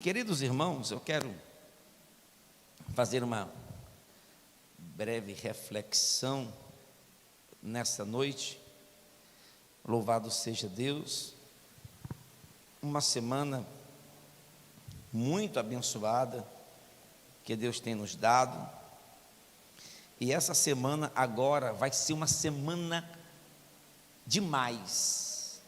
Queridos irmãos, eu quero fazer uma breve reflexão nessa noite. Louvado seja Deus, uma semana muito abençoada que Deus tem nos dado, e essa semana agora vai ser uma semana demais.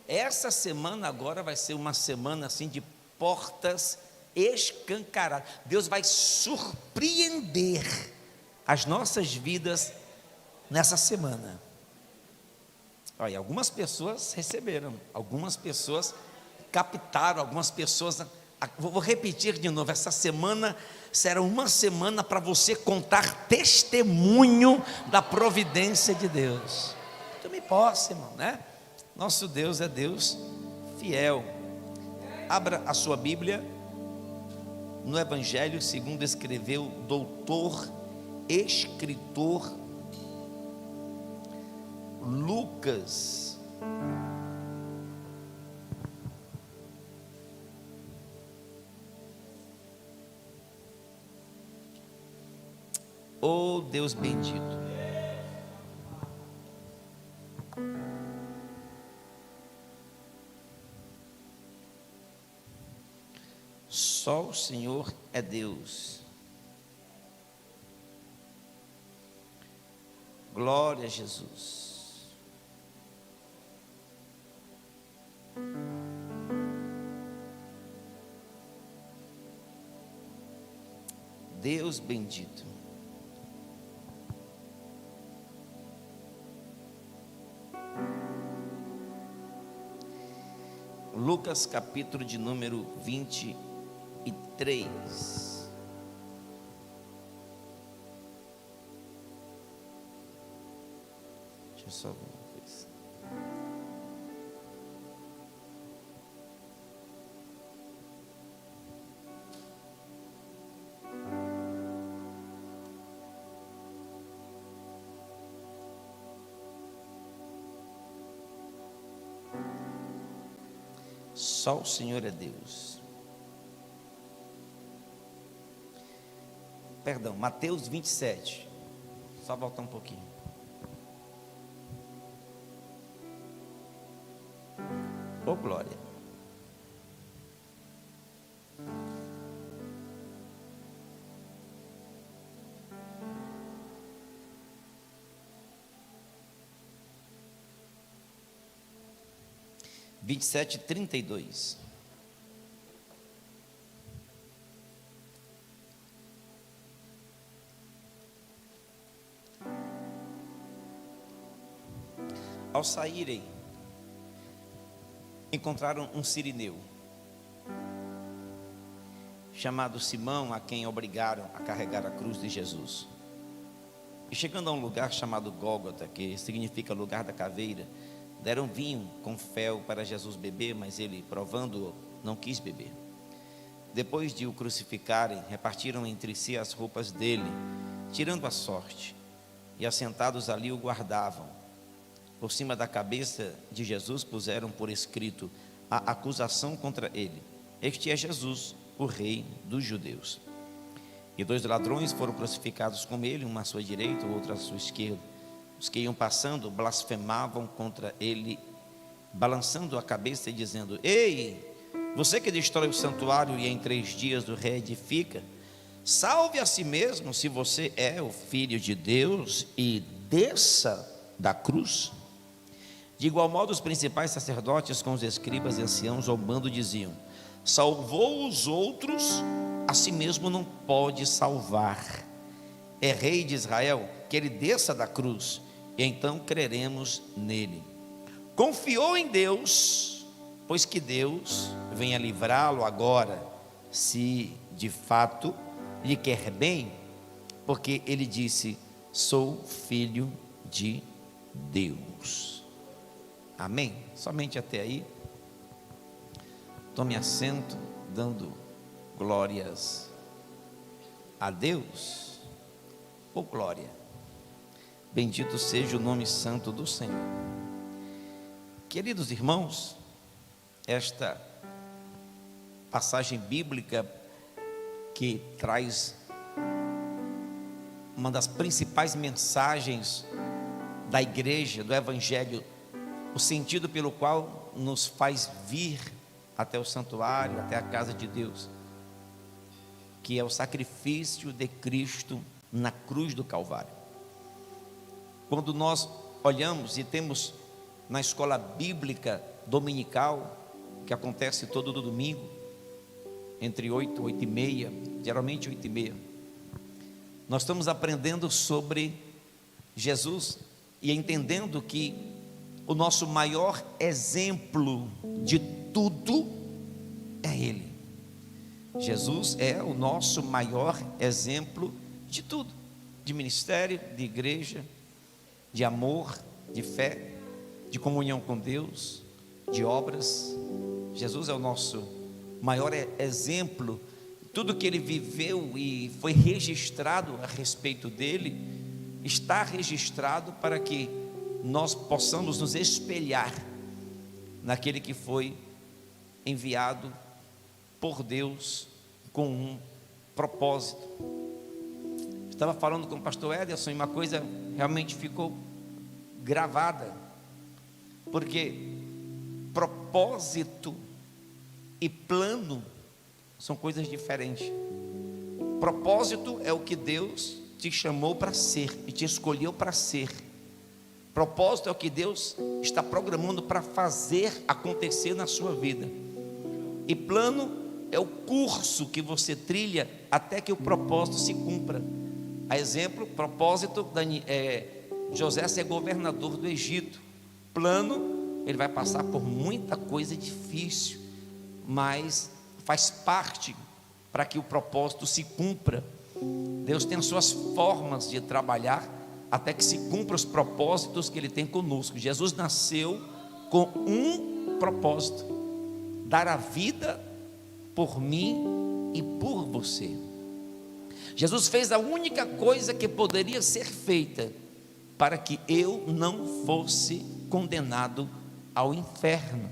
Essa semana agora vai ser uma semana assim de portas escancaradas. Deus vai surpreender as nossas vidas nessa semana. Olha, algumas pessoas receberam, algumas pessoas captaram, algumas pessoas. Vou repetir de novo: essa semana será uma semana para você contar testemunho da providência de Deus. Tome posse, irmão, né? Nosso Deus é Deus fiel. Abra a sua Bíblia no Evangelho segundo escreveu o doutor, escritor Lucas. Oh, Deus bendito. Só o Senhor é Deus. Glória a Jesus. Deus bendito. Lucas capítulo de número 23. Deixa eu só ver uma coisa. Só o Senhor é Deus. Perdão, Mateus 27. Só voltar um pouquinho. Oh, glória. Vinte e sete, 32. Ao saírem, encontraram um sirineu, chamado Simão, a quem obrigaram a carregar a cruz de Jesus. E chegando a um lugar chamado Gólgota, que significa lugar da caveira, deram vinho com fel para Jesus beber, mas ele, provando-o, não quis beber. Depois de o crucificarem, repartiram entre si as roupas dele, tirando a sorte, e assentados ali o guardavam. Por cima da cabeça de Jesus puseram por escrito a acusação contra ele: este é Jesus, o rei dos judeus. E 2 ladrões foram crucificados com ele, um à sua direita, o outro à sua esquerda. Os que iam passando blasfemavam contra ele, balançando a cabeça e dizendo: ei, você que destrói o santuário e em 3 dias o reedifica, salve a si mesmo, se você é o Filho de Deus, e desça da cruz. De igual modo, os principais sacerdotes com os escribas e anciãos zombando diziam: salvou os outros, a si mesmo não pode salvar. É rei de Israel, que ele desça da cruz, e então creremos nele. Confiou em Deus, pois que Deus venha livrá-lo agora, se de fato lhe quer bem, porque ele disse: sou filho de Deus. Amém? Somente até aí. Tome assento, dando glórias a Deus. Oh, glória. Bendito seja o nome santo do Senhor. Queridos irmãos, esta passagem bíblica que traz uma das principais mensagens da igreja, do evangelho, o sentido pelo qual nos faz vir até o santuário, até a casa de Deus, que é o sacrifício de Cristo na cruz do Calvário. Quando nós olhamos e temos na escola bíblica dominical, que acontece todo domingo, entre 8 e 8 e meia, geralmente 8 e meia, nós estamos aprendendo sobre Jesus e entendendo que o nosso maior exemplo de tudo é Ele. Jesus é o nosso maior exemplo de tudo, de ministério, de igreja, de amor, de fé, de comunhão com Deus, de obras. Jesus é o nosso maior exemplo. Tudo que Ele viveu e foi registrado a respeito dele, está registrado para que nós possamos nos espelhar naquele que foi enviado por Deus com um propósito. Estava falando com o pastor Ederson e uma coisa realmente ficou gravada, porque propósito e plano são coisas diferentes. Propósito é o que Deus te chamou para ser e te escolheu para ser. Propósito é o que Deus está programando para fazer acontecer na sua vida. E plano é o curso que você trilha até que o propósito se cumpra. A exemplo, propósito, José ser governador do Egito. Plano, ele vai passar por muita coisa difícil, mas faz parte para que o propósito se cumpra. Deus tem as suas formas de trabalhar até que se cumpra os propósitos que Ele tem conosco. Jesus nasceu com um propósito: dar a vida por mim e por você. Jesus fez a única coisa que poderia ser feita para que eu não fosse condenado ao inferno.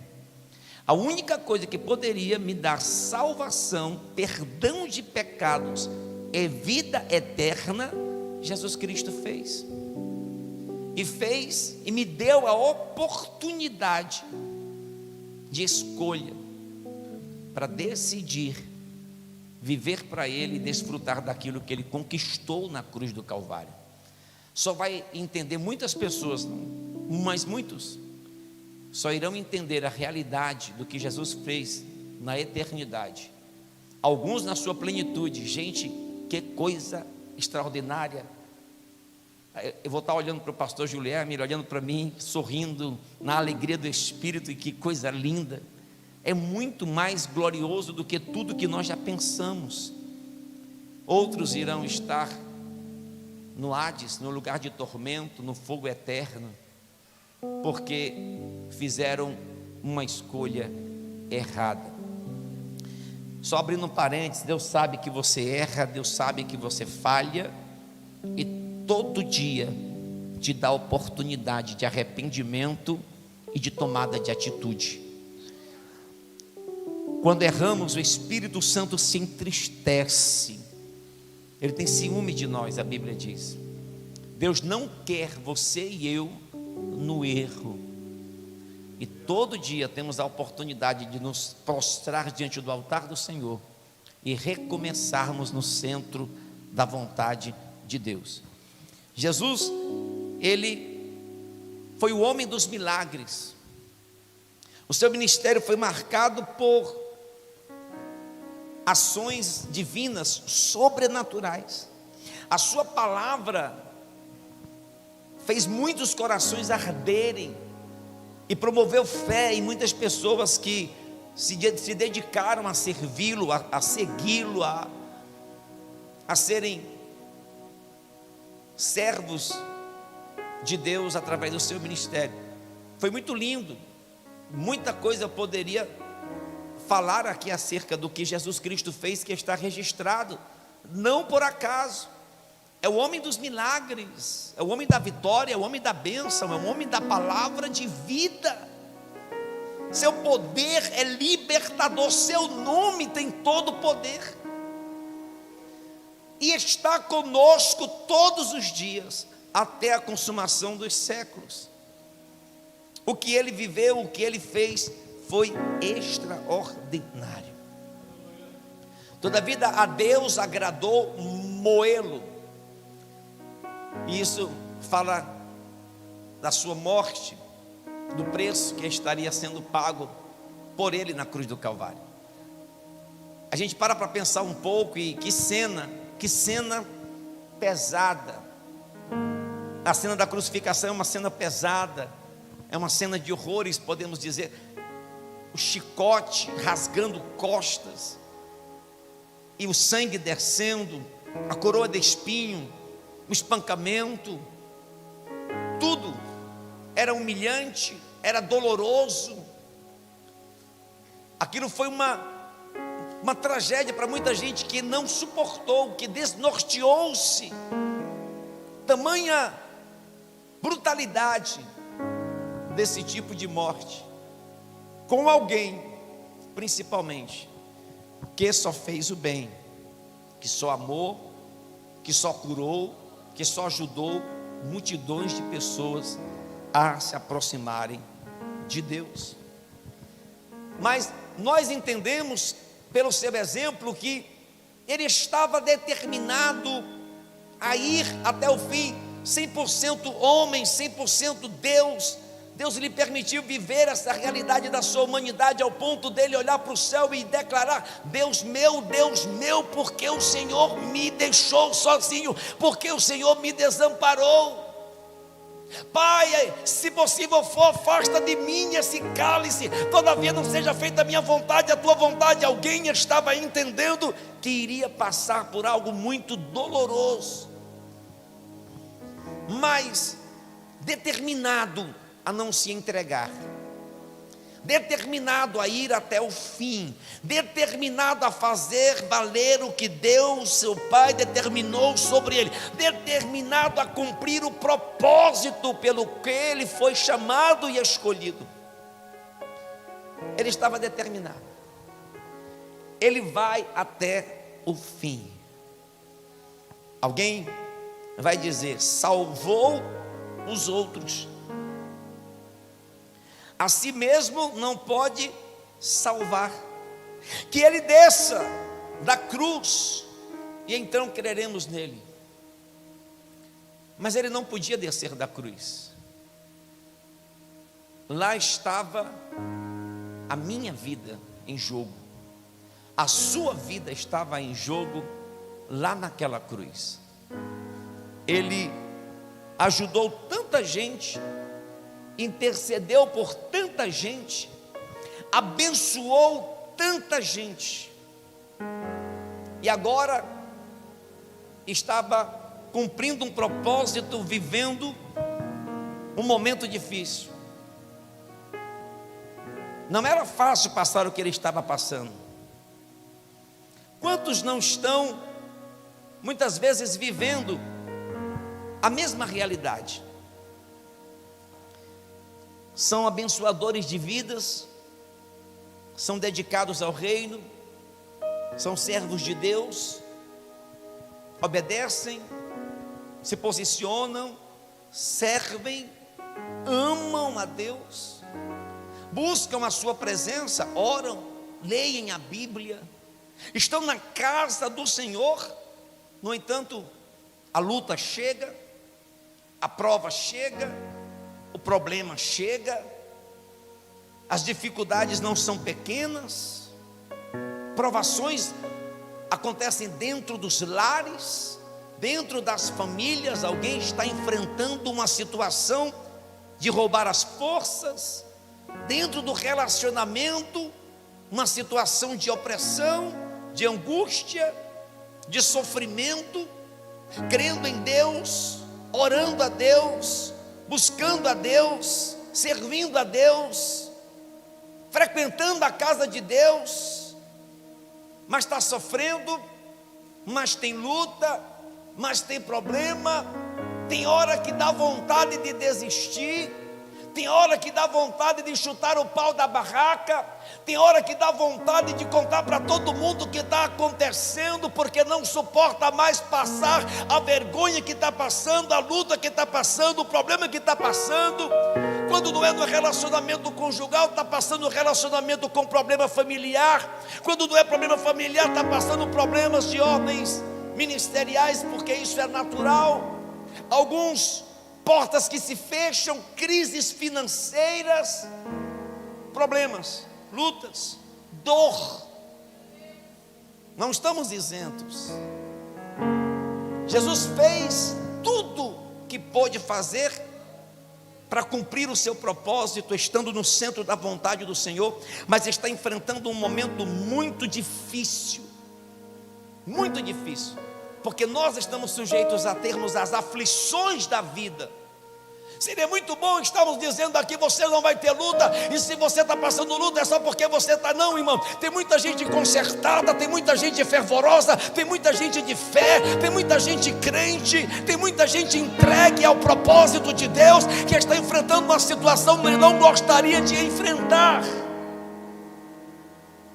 A única coisa que poderia me dar salvação, perdão de pecados e vida eterna, Jesus Cristo fez. E me deu a oportunidade de escolha para decidir viver para Ele e desfrutar daquilo que Ele conquistou na cruz do Calvário. Só vai entender muitas pessoas, mas muitos só irão entender a realidade do que Jesus fez na eternidade. Alguns na sua plenitude. Gente, que coisa extraordinária. Eu vou estar olhando para o pastor Guilherme, ele olhando para mim, sorrindo na alegria do Espírito, e que coisa linda. É muito mais glorioso do que tudo que nós já pensamos. Outros irão estar no Hades, no lugar de tormento, no fogo eterno, porque fizeram uma escolha errada. Só abrindo um parênteses, Deus sabe que você erra, Deus sabe que você falha, e todo dia te dá oportunidade de arrependimento e de tomada de atitude. Quando erramos, o Espírito Santo se entristece, Ele tem ciúme de nós, a Bíblia diz. Deus não quer você e eu no erro, e todo dia temos a oportunidade de nos prostrar diante do altar do Senhor e recomeçarmos no centro da vontade de Deus. Jesus, Ele foi o homem dos milagres. O seu ministério foi marcado por ações divinas, sobrenaturais. A sua palavra fez muitos corações arderem e promoveu fé em muitas pessoas que se dedicaram a servi-lo, a segui-lo, a serem servos de Deus através do seu ministério. Foi muito lindo. Muita coisa eu poderia falar aqui acerca do que Jesus Cristo fez, que está registrado, não por acaso. É o homem dos milagres, é o homem da vitória, é o homem da bênção, é o homem da palavra de vida. Seu poder é libertador, seu nome tem todo o poder. E está conosco todos os dias, até a consumação dos séculos. O que ele viveu, o que ele fez, foi extraordinário. Todavia a Deus agradou moê-lo. E isso fala da sua morte, do preço que estaria sendo pago por ele na cruz do Calvário. A gente para pensar um pouco, e que cena pesada. A cena da crucificação é uma cena pesada, é uma cena de horrores, podemos dizer. O chicote rasgando costas, e o sangue descendo, a coroa de espinho, o espancamento, tudo era humilhante, era doloroso. Aquilo foi uma tragédia para muita gente que não suportou, que desnorteou-se. Tamanha brutalidade desse tipo de morte, com alguém, principalmente, que só fez o bem, que só amou, que só curou, que só ajudou multidões de pessoas a se aproximarem de Deus. Mas nós entendemos, pelo seu exemplo, que ele estava determinado a ir até o fim, 100% homem, 100% Deus. Deus lhe permitiu viver essa realidade da sua humanidade, ao ponto dele olhar para o céu e declarar: Deus meu, porque o Senhor me deixou sozinho, porque o Senhor me desamparou. Pai, se possível for, afasta de mim esse cálice, todavia não seja feita a minha vontade, a tua vontade. Alguém estava entendendo que iria passar por algo muito doloroso, mas determinado a não se entregar, determinado a ir até o fim, determinado a fazer valer o que Deus, seu Pai, determinou sobre ele, determinado a cumprir o propósito pelo que ele foi chamado e escolhido. Ele estava determinado, ele vai até o fim. Alguém vai dizer: salvou os outros, a si mesmo não pode salvar. Que ele desça da cruz e então creremos nele. Mas ele não podia descer da cruz. Lá estava a minha vida em jogo, a sua vida estava em jogo lá naquela cruz. Ele ajudou tanta gente, intercedeu por tanta gente, abençoou tanta gente, e agora estava cumprindo um propósito, vivendo um momento difícil. Não era fácil passar o que ele estava passando. Quantos não estão muitas vezes vivendo a mesma realidade? São abençoadores de vidas, são dedicados ao reino, são servos de Deus, obedecem, se posicionam, servem, amam a Deus, buscam a sua presença, oram, leem a Bíblia, estão na casa do Senhor. No entanto, a luta chega, a prova chega, o problema chega, as dificuldades não são pequenas, provações acontecem dentro dos lares, dentro das famílias. Alguém está enfrentando uma situação de roubar as forças, dentro do relacionamento, uma situação de opressão, de angústia, de sofrimento, crendo em Deus, orando a Deus, buscando a Deus, servindo a Deus, frequentando a casa de Deus, mas está sofrendo, mas tem luta, mas tem problema, tem hora que dá vontade de desistir, Tem hora que dá vontade de chutar o pau da barraca, tem hora que dá vontade de contar para todo mundo o que está acontecendo, porque não suporta mais passar a vergonha que está passando, a luta que está passando, o problema que está passando. Quando não é no relacionamento conjugal, está passando no relacionamento com problema familiar. Quando não é problema familiar, está passando problemas de ordens ministeriais, porque isso é natural. Alguns portas que se fecham, crises financeiras, problemas, lutas, dor. Não estamos isentos. Jesus fez tudo que pôde fazer para cumprir o seu propósito, estando no centro da vontade do Senhor, mas está enfrentando um momento muito difícil, porque nós estamos sujeitos a termos as aflições da vida. Seria muito bom estarmos dizendo aqui: você não vai ter luta, e se você está passando luta é só porque você está. Não, irmão, tem muita gente consertada, tem muita gente fervorosa, tem muita gente de fé, tem muita gente crente, tem muita gente entregue ao propósito de Deus, que está enfrentando uma situação que ele não gostaria de enfrentar.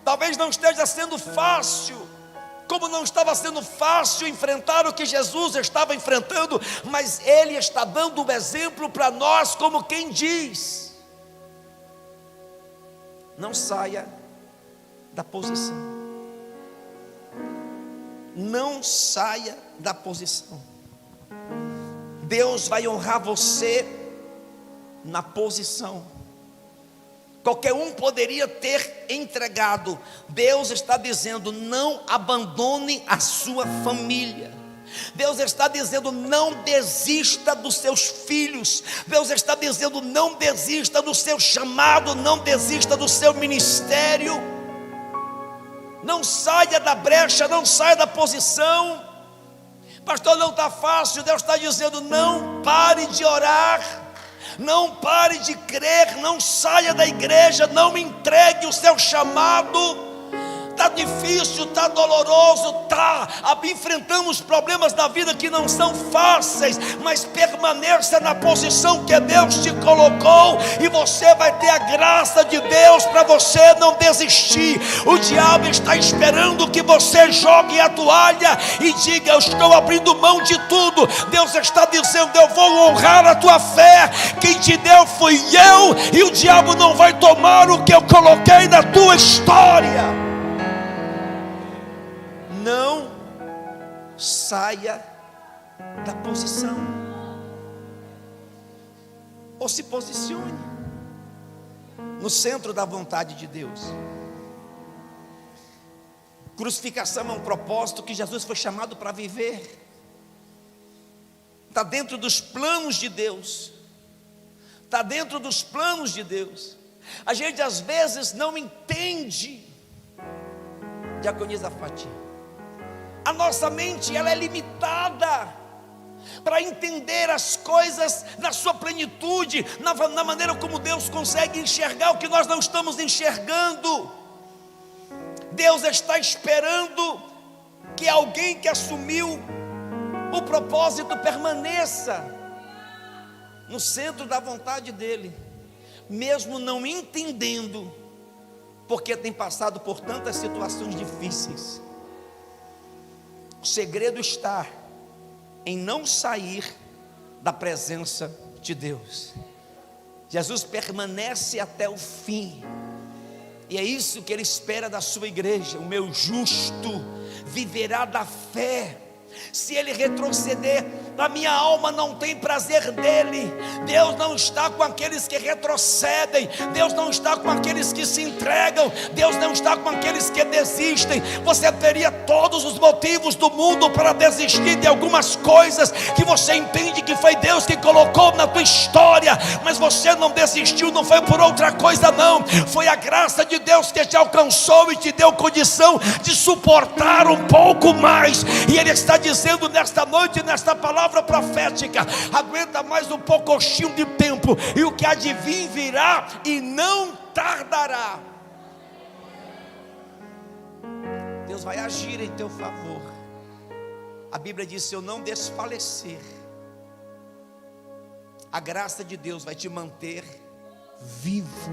Talvez não esteja sendo fácil, como não estava sendo fácil enfrentar o que Jesus estava enfrentando, mas Ele está dando um exemplo para nós, como quem diz: não saia da posição. Não saia da posição. Deus vai honrar você na posição. Qualquer um poderia ter entregado. Deus está dizendo: não abandone a sua família. Deus está dizendo: não desista dos seus filhos. Deus está dizendo: não desista do seu chamado, não desista do seu ministério. Não saia da brecha, não saia da posição. Pastor, não está fácil. Deus está dizendo: não pare de orar, não pare de crer, não saia da igreja, não entregue o seu chamado. Está difícil, está doloroso, enfrentamos problemas na vida que não são fáceis, mas permaneça na posição que Deus te colocou, e você vai ter a graça de Deus para você não desistir. O diabo está esperando que você jogue a toalha e diga: eu estou abrindo mão de tudo. Deus está dizendo: eu vou honrar a tua fé, quem te deu fui eu, e o diabo não vai tomar o que eu coloquei na tua história. Não saia da posição, ou se posicione no centro da vontade de Deus. Crucificação é um propósito que Jesus foi chamado para viver. Está dentro dos planos de Deus. Está dentro dos planos de Deus. A gente às vezes não entende. Diaconisa Fátima, a nossa mente, ela é limitada para entender as coisas na sua plenitude, na maneira como Deus consegue enxergar o que nós não estamos enxergando. Deus está esperando que alguém que assumiu o propósito permaneça no centro da vontade dEle, mesmo não entendendo, porque tem passado por tantas situações difíceis. O segredo está em não sair da presença de Deus. Jesus permanece até o fim, e é isso que Ele espera da sua igreja. O meu justo viverá da fé. Se ele retroceder, a minha alma não tem prazer dele. Deus não está com aqueles que retrocedem. Deus não está com aqueles que se entregam. Deus não está com aqueles que desistem. Você teria todos os motivos do mundo para desistir de algumas coisas que você entende que foi Deus que colocou na tua história, mas você não desistiu. Não foi por outra coisa, não. Foi a graça de Deus que te alcançou e te deu condição de suportar um pouco mais. E Ele está dizendo nesta noite, nesta palavra profética: aguenta mais um pouquinho de tempo, e o que há de vir virá e não tardará. Deus vai agir em teu favor. A Bíblia diz: se eu não desfalecer, a graça de Deus vai te manter vivo.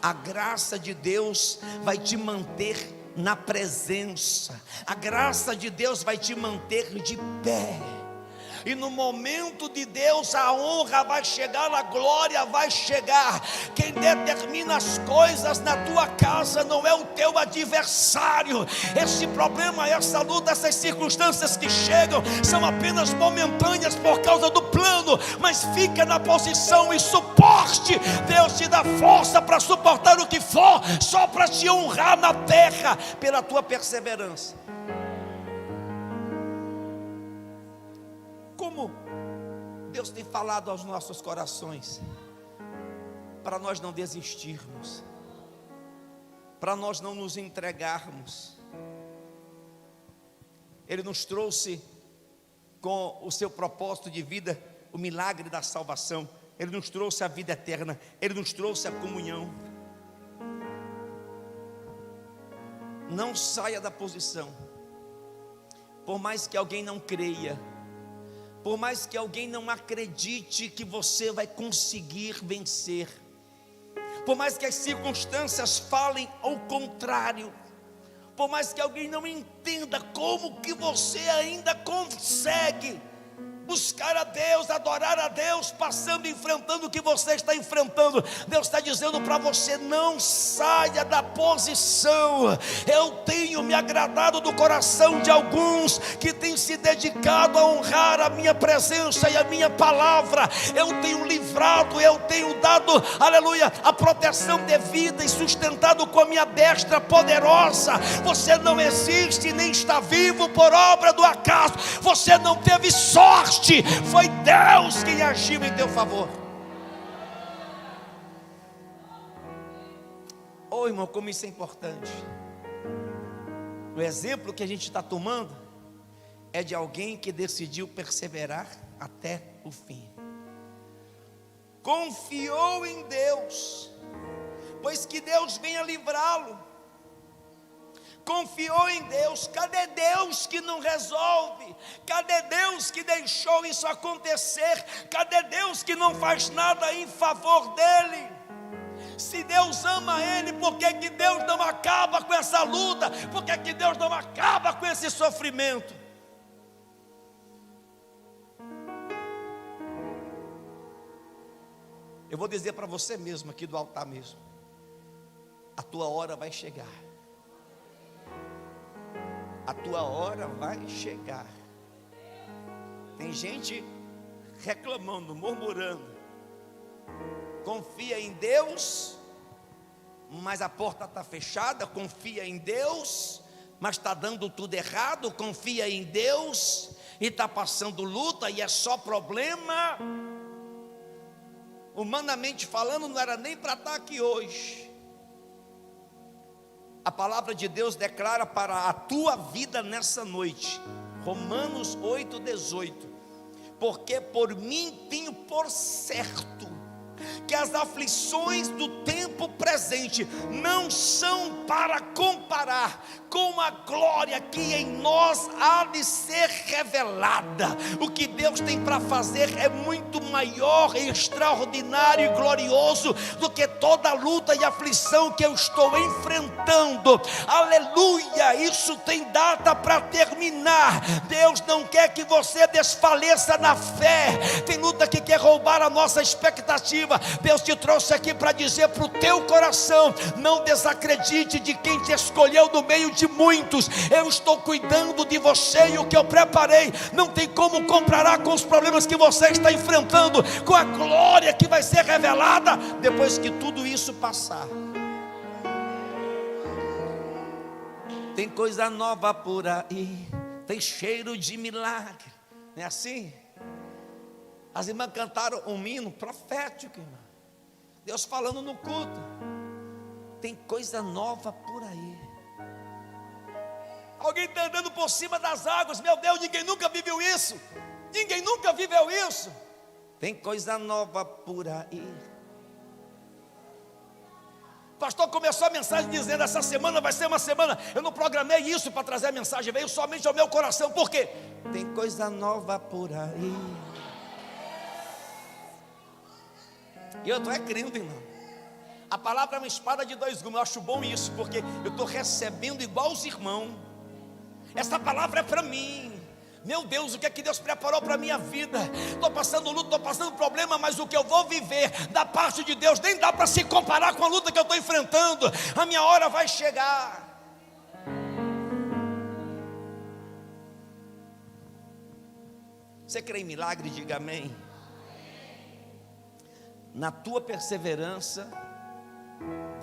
A graça de Deus vai te manter na presença. A graça de Deus vai te manter de pé. E no momento de Deus a honra vai chegar, a glória vai chegar. Quem determina as coisas na tua casa não é o teu adversário. Esse problema, essa luta, essas circunstâncias que chegam são apenas momentâneas por causa do plano. Mas fica na posição e suporte. Deus te dá força para suportar o que for, só para te honrar na terra pela tua perseverança. Como Deus tem falado aos nossos corações, para nós não desistirmos, para nós não nos entregarmos. Ele nos trouxe com o seu propósito de vida, o milagre da salvação. Ele nos trouxe a vida eterna, Ele nos trouxe a comunhão. Não saia da posição, por mais que alguém não creia, por mais que alguém não acredite que você vai conseguir vencer, por mais que as circunstâncias falem ao contrário, por mais que alguém não entenda como que você ainda consegue buscar a Deus, adorar a Deus, passando, enfrentando o que você está enfrentando. Deus está dizendo para você: não saia da posição. Eu tenho me agradado do coração de alguns que têm se dedicado a honrar a minha presença e a minha palavra. Eu tenho livrado, eu tenho dado, aleluia, a proteção devida e sustentado com a minha destra poderosa. Você não existe nem está vivo por obra do acaso. Você não teve sorte, foi Deus quem agiu em teu favor. Oh, irmão, como isso é importante. O exemplo que a gente está tomando é de alguém que decidiu perseverar até o fim. Confiou em Deus, pois que Deus venha livrá-lo. Confiou em Deus. Cadê Deus que não resolve? Cadê Deus que deixou isso acontecer? Cadê Deus que não faz nada em favor dele? Se Deus ama ele, por que que Deus não acaba com essa luta? Por que que Deus não acaba com esse sofrimento? Eu vou dizer para você mesmo, aqui do altar mesmo: a tua hora vai chegar. A tua hora vai chegar. Tem gente reclamando, murmurando. Confia em Deus, mas a porta está fechada. Confia em Deus, mas está dando tudo errado. Confia em Deus e está passando luta e é só problema. Humanamente falando, não era nem para estar aqui hoje. A palavra de Deus declara para a tua vida nessa noite, Romanos 8,18: porque por mim tenho por certo que as aflições do tempo presente não são para comparar com a glória que em nós há de ser revelada. O que Deus tem para fazer é muito maior, extraordinário e glorioso do que toda a luta e aflição que eu estou enfrentando. Aleluia! Isso tem data para terminar. Deus não quer que você desfaleça na fé. Tem luta que quer roubar a nossa expectativa. Deus te trouxe aqui para dizer para o teu coração: não desacredite de quem te escolheu no meio de muitos. Eu estou cuidando de você, e o que eu preparei não tem como comparar com os problemas que você está enfrentando, com a glória que vai ser revelada depois que tudo isso passar. Tem coisa nova por aí, tem cheiro de milagre, não é assim? As irmãs cantaram um hino profético, irmã. Deus falando no culto. Tem coisa nova por aí. Alguém está andando por cima das águas. Meu Deus, ninguém nunca viveu isso. Ninguém nunca viveu isso. Tem coisa nova por aí. O pastor começou a mensagem dizendo: essa semana vai ser uma semana. Eu não programei isso para trazer a mensagem, veio somente ao meu coração. Por quê? Tem coisa nova por aí. E eu estou crendo, irmão. A palavra é uma espada de dois gumes. Eu acho bom isso, porque eu estou recebendo igual os irmãos. Essa palavra é para mim. Meu Deus, o que é que Deus preparou para a minha vida? Estou passando luta, estou passando problema, mas o que eu vou viver da parte de Deus nem dá para se comparar com a luta que eu estou enfrentando. A minha hora vai chegar. Você crê em milagre? Diga amém. Na tua perseverança,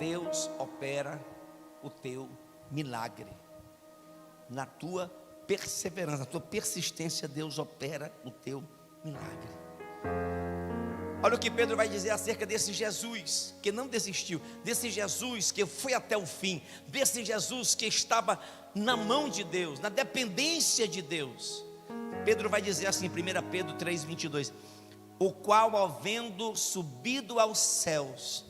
Deus opera o teu milagre. Na tua perseverança, na tua persistência, Deus opera o teu milagre. Olha o que Pedro vai dizer acerca desse Jesus que não desistiu, desse Jesus que foi até o fim, desse Jesus que estava na mão de Deus, na dependência de Deus. Pedro vai dizer assim, 1 Pedro 3,22: o qual, havendo subido aos céus,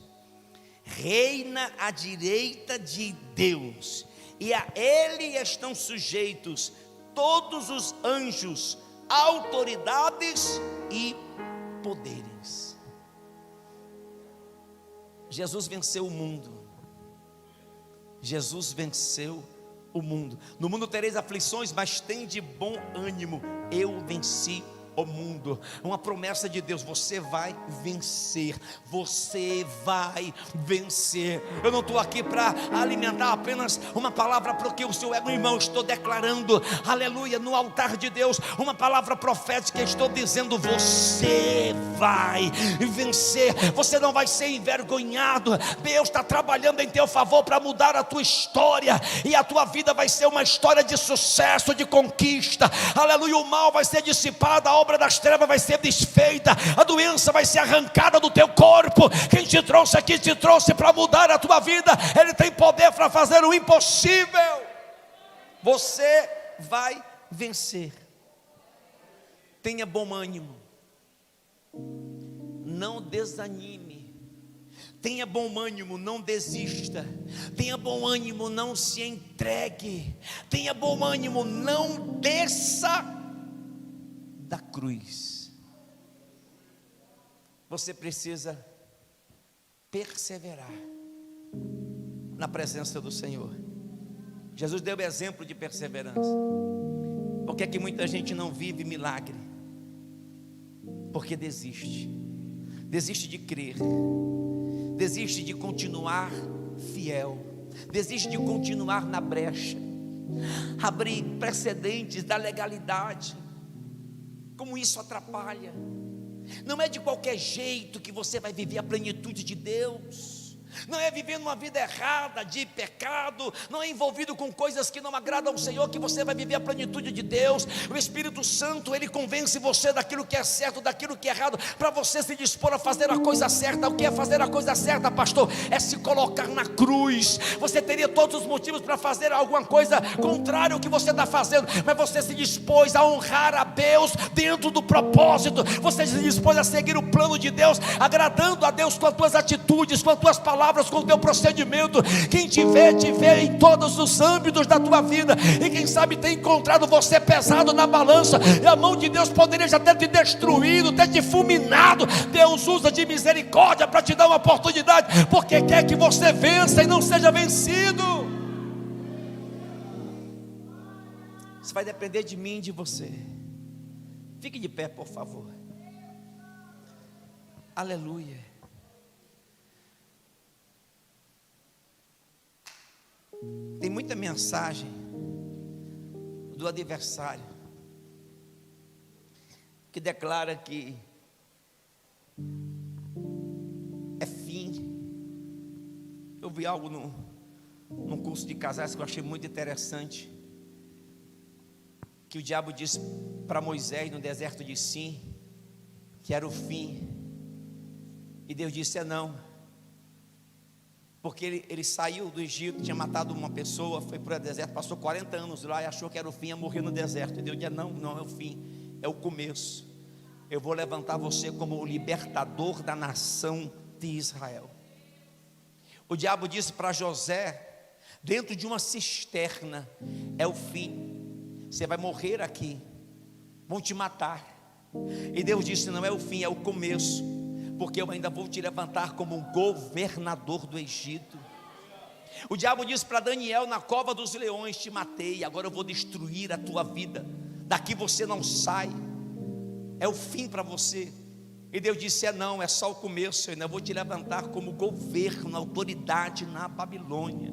reina à direita de Deus, e a Ele estão sujeitos todos os anjos, autoridades e poderes. Jesus venceu o mundo. Jesus venceu o mundo. No mundo tereis aflições, mas tende bom ânimo. Eu venci o mundo. Uma promessa de Deus: você vai vencer. Você vai vencer. Eu não estou aqui para alimentar apenas uma palavra porque o seu irmão, estou declarando, aleluia, no altar de Deus, uma palavra profética. Estou dizendo: você vai vencer. Você não vai ser envergonhado. Deus está trabalhando em teu favor para mudar a tua história, e a tua vida vai ser uma história de sucesso, de conquista. Aleluia. O mal vai ser dissipado, a obra das trevas vai ser desfeita, a doença vai ser arrancada do teu corpo. Quem te trouxe aqui, te trouxe para mudar a tua vida. Ele tem poder para fazer o impossível. Você vai vencer. Tenha bom ânimo, não desanime. Tenha bom ânimo, não desista. Tenha bom ânimo, não se entregue. Tenha bom ânimo, não desça da cruz. Você precisa perseverar na presença do Senhor. Jesus deu exemplo de perseverança. Por que é que muita gente não vive milagre? Porque desiste. Desiste de crer. Desiste de continuar fiel. Desiste de continuar na brecha. Abrir precedentes da legalidade. Como isso atrapalha. Não é de qualquer jeito que você vai viver a plenitude de Deus. Não é vivendo uma vida errada, de pecado, não é envolvido com coisas que não agradam ao Senhor, que você vai viver a plenitude de Deus. O Espírito Santo, Ele convence você daquilo que é certo, daquilo que é errado, para você se dispor a fazer a coisa certa. O que é fazer a coisa certa, pastor? É se colocar na cruz. Você teria todos os motivos para fazer alguma coisa contrária ao que você está fazendo, mas você se dispôs a honrar a Deus dentro do propósito. Você se dispôs a seguir o plano de Deus, agradando a Deus com as tuas atitudes, com as tuas palavras, com o teu procedimento. Quem te vê em todos os âmbitos da tua vida. E quem sabe tem encontrado você pesado na balança, e a mão de Deus poderia já ter te destruído, ter te fulminado. Deus usa de misericórdia para te dar uma oportunidade, porque quer que você vença e não seja vencido. Isso vai depender de mim e de você. Fique de pé, por favor. Aleluia. Tem muita mensagem do adversário que declara que é fim. Eu vi algo num curso de casais que eu achei muito interessante, que o diabo disse para Moisés no deserto de Sim que era o fim, e Deus disse: é não. Porque ele saiu do Egito, tinha matado uma pessoa, foi para o deserto, passou 40 anos lá e achou que era o fim, ia morrer no deserto. E Deus disse: não, não é o fim, é o começo. Eu vou levantar você como o libertador da nação de Israel. O diabo disse para José, dentro de uma cisterna: é o fim, você vai morrer aqui, vão te matar. E Deus disse: não é o fim, é o começo. porque eu ainda vou te levantar como um governador do Egito. O diabo disse para Daniel na cova dos leões: te matei, agora eu vou destruir a tua vida, daqui você não sai, é o fim para você. E Deus disse: não, é só o começo, eu ainda vou te levantar como governo, autoridade na Babilônia.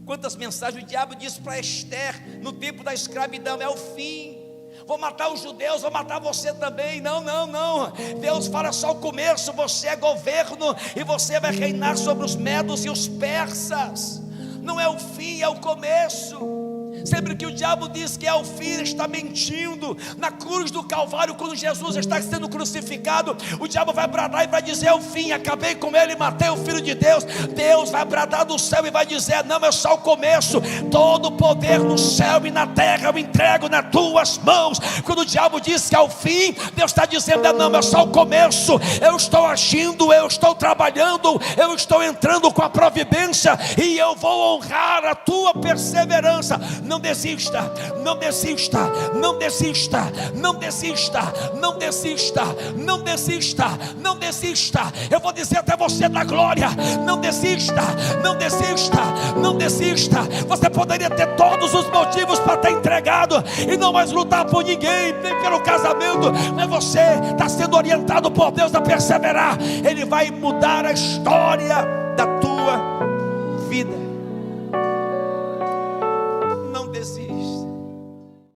Quantas mensagens o diabo disse para Esther no tempo da escravidão: é o fim, vou matar os judeus, vou matar você também. Não, não, não, Deus fala: só o começo, você é governo e você vai reinar sobre os medos e os persas. Não é o fim, é o começo. Sempre que o diabo diz que é o fim, ele está mentindo. Na cruz do Calvário, quando Jesus está sendo crucificado, o diabo vai bradar e vai dizer: é o fim, acabei com ele, matei o Filho de Deus. Deus vai bradar do céu e vai dizer: não, é só o começo, todo o poder no céu e na terra eu entrego nas tuas mãos. Quando o diabo diz que é o fim, Deus está dizendo: não, é só o começo, eu estou agindo, eu estou trabalhando, eu estou entrando com a providência e eu vou honrar a tua perseverança. Não desista, não desista, não desista, não desista, não desista, não desista, não desista. Eu vou dizer até você da glória: não desista, não desista, não desista. Você poderia ter todos os motivos para ter entregado e não mais lutar por ninguém, nem pelo casamento, mas você está sendo orientado por Deus a perseverar. Ele vai mudar a história da tua vida.